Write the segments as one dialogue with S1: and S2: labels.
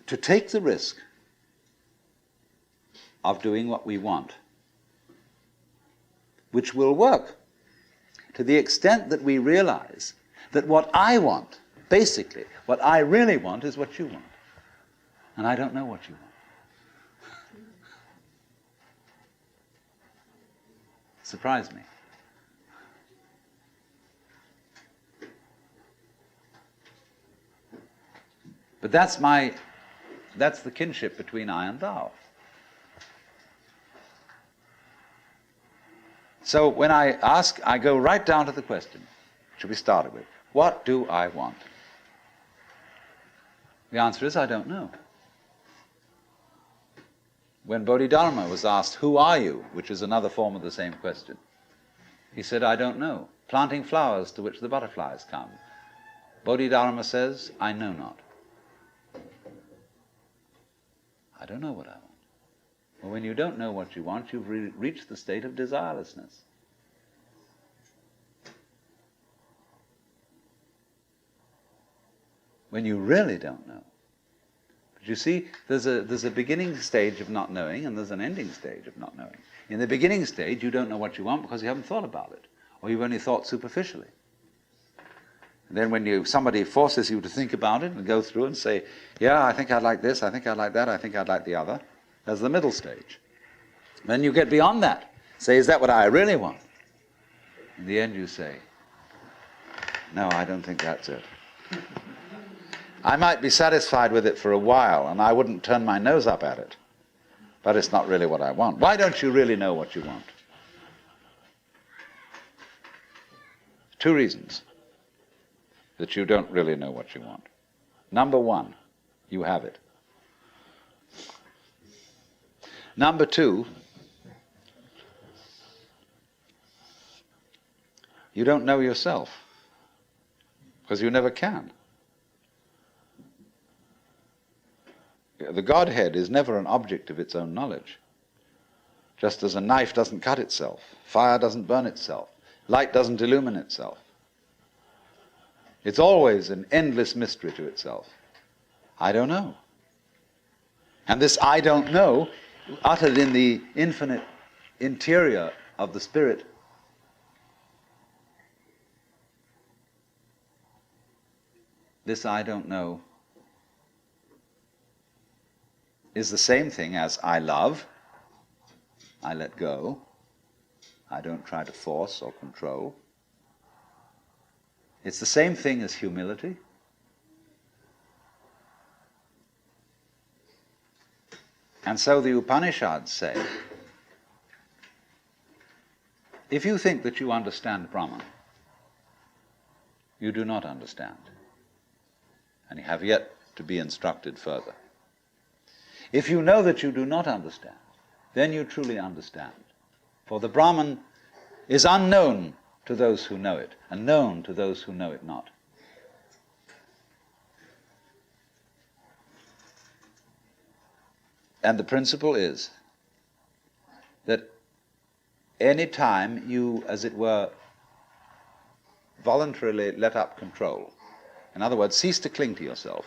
S1: to take the risk of doing what we want, which will work to the extent that we realize that what I want, basically, what I really want is what you want. And I don't know what you want. Surprised me. But that's the kinship between I and thou. So when I ask, I go right down to the question, which we started with. What do I want? The answer is, I don't know. When Bodhidharma was asked, who are you? Which is another form of the same question. He said, I don't know. Planting flowers to which the butterflies come. Bodhidharma says, I know not. I don't know what I want. Well, when you don't know what you want, you've reached the state of desirelessness. When you really don't know. But you see, there's a beginning stage of not knowing, and there's an ending stage of not knowing. In the beginning stage, you don't know what you want because you haven't thought about it, or you've only thought superficially. And then when somebody forces you to think about it and go through and say, yeah, I think I'd like this, I think I'd like that, I think I'd like the other, there's the middle stage. Then you get beyond that. Say, is that what I really want? In the end you say, no, I don't think that's it. I might be satisfied with it for a while, and I wouldn't turn my nose up at it, but it's not really what I want. Why don't you really know what you want? 2 reasons that you don't really know what you want. Number 1, you have it. Number 2, you don't know yourself, because you never can. The Godhead is never an object of its own knowledge. Just as a knife doesn't cut itself, fire doesn't burn itself, light doesn't illumine itself. It's always an endless mystery to itself. I don't know. And this I don't know, uttered in the infinite interior of the spirit, this I don't know is the same thing as I love, I let go, I don't try to force or control. It's the same thing as humility. And so the Upanishads say, if you think that you understand Brahman, you do not understand, and you have yet to be instructed further. If you know that you do not understand, then you truly understand. For the Brahman is unknown to those who know it, and known to those who know it not. And the principle is that any time you, as it were, voluntarily let up control, in other words, cease to cling to yourself,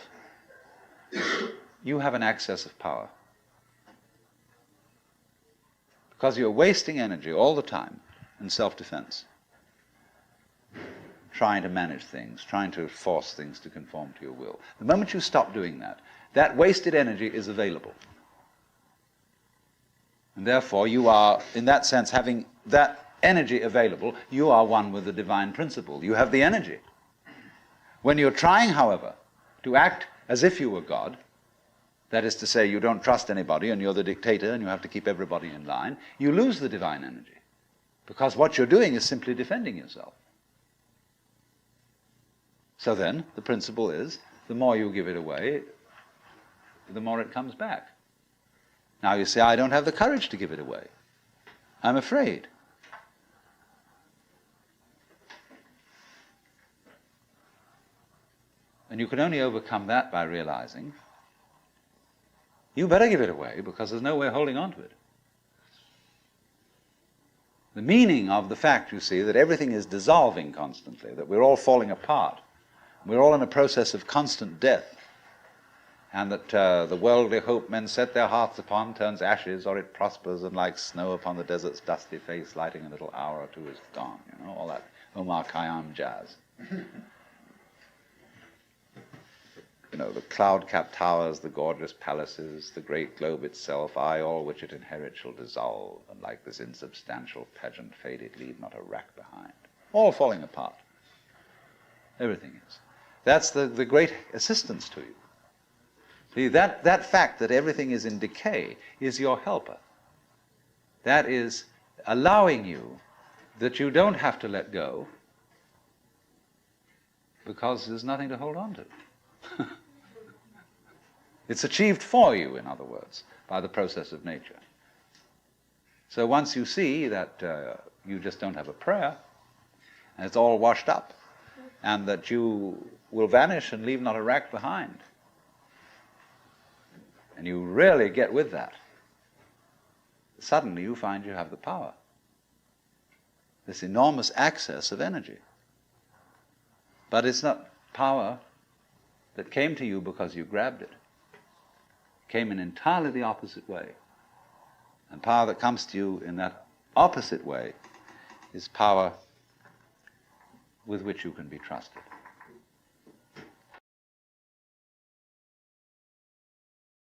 S1: you have an access of power. Because you're wasting energy all the time in self-defense, trying to manage things, trying to force things to conform to your will. The moment you stop doing that, that wasted energy is available. And therefore you are, in that sense, having that energy available, you are one with the divine principle. You have the energy. When you're trying, however, to act as if you were God, that is to say, you don't trust anybody and you're the dictator and you have to keep everybody in line, you lose the divine energy. Because what you're doing is simply defending yourself. So then, the principle is, the more you give it away, the more it comes back. Now you say, I don't have the courage to give it away. I'm afraid. And you can only overcome that by realizing you better give it away because there's no way of holding on to it. The meaning of the fact, you see, that everything is dissolving constantly, that we're all falling apart, we're all in a process of constant death, and that the worldly hope men set their hearts upon turns ashes, or it prospers, and like snow upon the desert's dusty face, lighting a little hour or two is gone. You know, all that Omar Khayyam jazz. You know, the cloud-capped towers, the gorgeous palaces, the great globe itself, aye, all which it inherits shall dissolve, and like this insubstantial pageant faded, leave not a rack behind. All falling apart. Everything is. That's the great assistance to you. See, that fact that everything is in decay is your helper. That is allowing you that you don't have to let go because there's nothing to hold on to. It's achieved for you, in other words, by the process of nature. So once you see that you just don't have a prayer, and it's all washed up, and that you will vanish and leave not a rack behind, and you really get with that, suddenly you find you have the power, this enormous access of energy. But it's not power that came to you because you grabbed it. It came in entirely the opposite way. And power that comes to you in that opposite way is power with which you can be trusted.